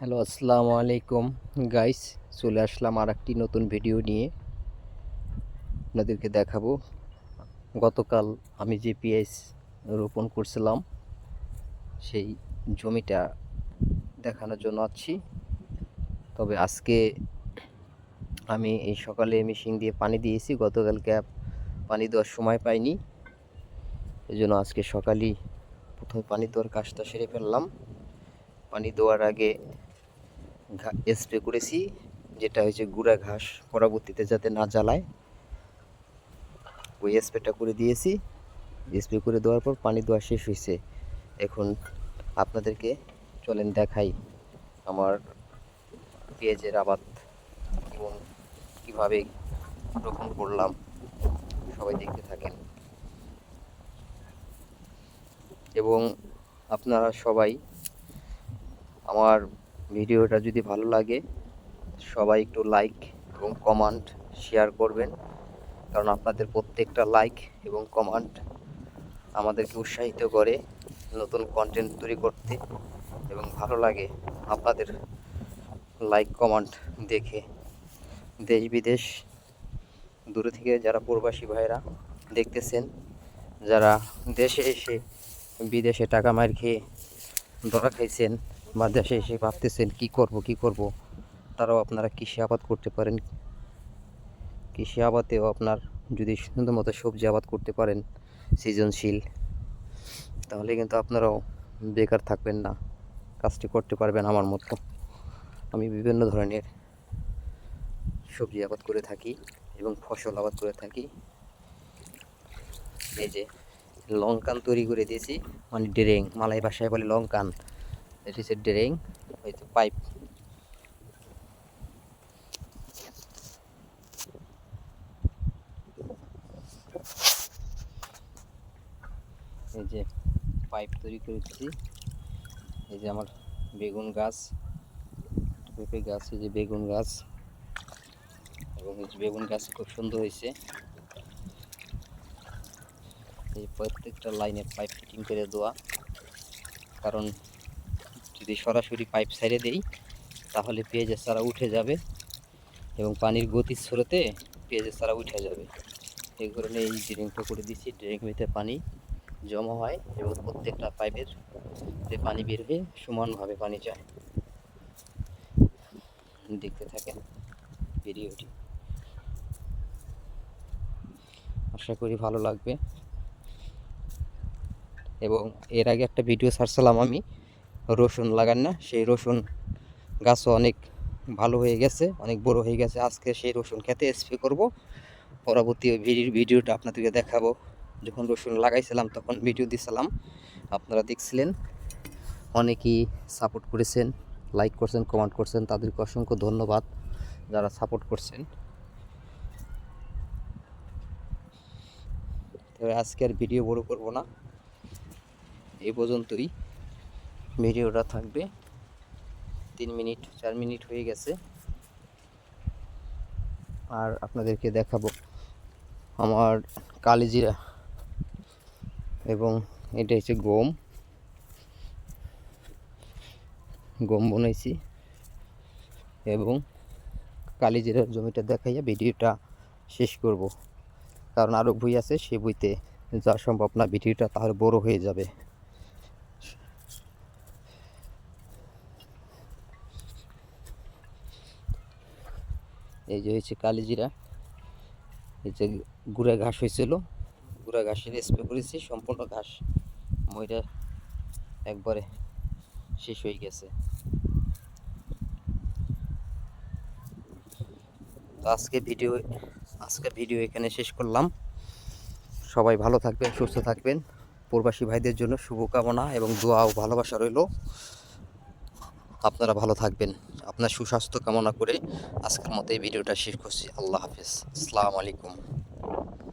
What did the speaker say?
Hello, আসসালামু আলাইকুম guys. চলে আসলাম আর একটি নতুন ভিডিও নিয়ে আপনাদেরকে দেখাবো। গতকাল আমি যে পেঁয়াজ রোপণ করছিলাম সেই জমিটা দেখানোর জন্য আছি। তবে আজকে আমি এই সকালে মেশিন দিয়ে পানি দিয়েছি, গতকালকে পানি দেওয়ার সময় পাইনি, এই জন্য আজকে সকালেই প্রথমে পানি দেওয়ার কাজটা সেরে ফেললাম। পানি দেওয়ার আগে স্প্রে করেছি, যেটা হচ্ছে গুঁড়া ঘাস পরবর্তীতে যাতে না জ্বালায়, ওই স্প্রেটা করে দিয়েছি। স্প্রে করে দেওয়ার পর পানি দেওয়া শেষ হয়েছে। এখন আপনাদেরকে চলেন দেখাই আমার পেঁয়াজের আবাদ এবং কীভাবে রোপণ করলাম। সবাই দেখতে থাকেন এবং আপনারা সবাই আমার ভিডিওটা যদি ভালো লাগে সবাই একটু লাইক এবং কমেন্ট শেয়ার করবেন, কারণ আপনাদের প্রত্যেকটা লাইক এবং কমেন্ট আমাদেরকে উৎসাহিত করে নতুন কন্টেন্ট তৈরি করতে, এবং ভালো লাগে আপনাদের লাইক কমেন্ট দেখে। দেশ বিদেশ দূরে থেকে যারা প্রবাসী ভাইরা দেখতেছেন, যারা দেশে এসে বিদেশে টাকা মার খেয়ে ধরা খাইছেন বা দেশে এসে ভাবতেছেন কি করব, তারাও আপনারা কৃষি আবাদ করতে পারেন। কৃষি আবাদেও আপনার যদি সুন্দর মতো সবজি আবাদ করতে পারেন সৃজনশীল, তাহলে কিন্তু আপনারাও বেকার থাকবেন না, কাজটি করতে পারবেন আমার মতো। আমি বিভিন্ন ধরনের সবজি আবাদ করে থাকি এবং ফসল আবাদ করে থাকি। এই যে লঙ্কান তৈরি করে দিয়েছি, মানে ড্রেং, মালাই ভাষায় বলে লঙ্কান, এটি হচ্ছে ড্রেং, হয়তো পাইপ। এই যে পাইপ তৈরি করেছি। এই যে আমার বেগুন গাছ, পেঁপে গাছ, এই যে বেগুন গাছ, এবং এই যে বেগুন গাছ খুব সুন্দর হয়েছে। এই প্রত্যেকটা লাইনে পাইপ ফিটিং করে দেওয়া, কারণ যদি সরাসরি পাইপ সাইডে দেই তাহলে পেঁয়াজের চারা উঠে যাবে এবং পানির গতির স্রোতে পেঁয়াজের চারা উঠে যাবে। এই কারণে এই ড্রেনটা করে দিচ্ছি, ড্রেনের ভিতরে পানি জমা হয় এবং প্রত্যেকটা পাইপের যে পানি বের হয়ে সমানভাবে পানি যায়। দেখতে থাকেন ভিডিওটি, আশা করি ভালো লাগবে। এবং এর আগে একটা ভিডিও ছাড়ছিলাম আমি রসুন লাগান না, সেই রসুন গাছও অনেক ভালো হয়ে গেছে, অনেক বড় হয়ে গেছে। আজকে সেই রসুন খেতে স্প্রে করব, পরবর্তী ভিডিওটা আপনাদেরকে দেখাবো। যখন রসুন লাগাইছিলাম তখন ভিডিও দিছিলাম, আপনারা দেখছিলেন, অনেকেই সাপোর্ট করেছেন, লাইক করছেন, কমেন্ট করছেন, তাদেরকে অসংখ্য ধন্যবাদ যারা সাপোর্ট করছেন। তবে আজকে আর ভিডিও বড় করব না, এই পর্যন্তই ভিডিওটা থাকবে। 3 মিনিট 4 মিনিট হয়ে গেছে। আর আপনাদেরকে দেখাবো আমার কালিজিরা, এবং এটা হচ্ছে গম বানাইছি, এবং কালিজিরার জমিটা দেখাইয়া ভিডিওটা শেষ করব, কারণ আরও বই আছে, সে বইতে যা সম্ভব না ভিডিওটা তাহলে বড় হয়ে যাবে। এই যে হচ্ছে কালিজিরা, এই যে গুঁড়া ঘাস হয়েছিল, গুঁড়া ঘাসের স্প্রে করেছি, সম্পূর্ণ ঘাস মইটা একবারে শেষ হয়ে গেছে। তো আজকে ভিডিও এখানে শেষ করলাম। সবাই ভালো থাকবেন, সুস্থ থাকবেন। প্রবাসী ভাইদের জন্য শুভকামনা এবং দোয়া ও ভালোবাসা রইল। আপনারা ভালো থাকবেন, আপনার সুস্বাস্থ্য কামনা করে আজকের মতো এই ভিডিওটা শেষ করছি। আল্লাহ হাফেজ, আসসালামু আলাইকুম।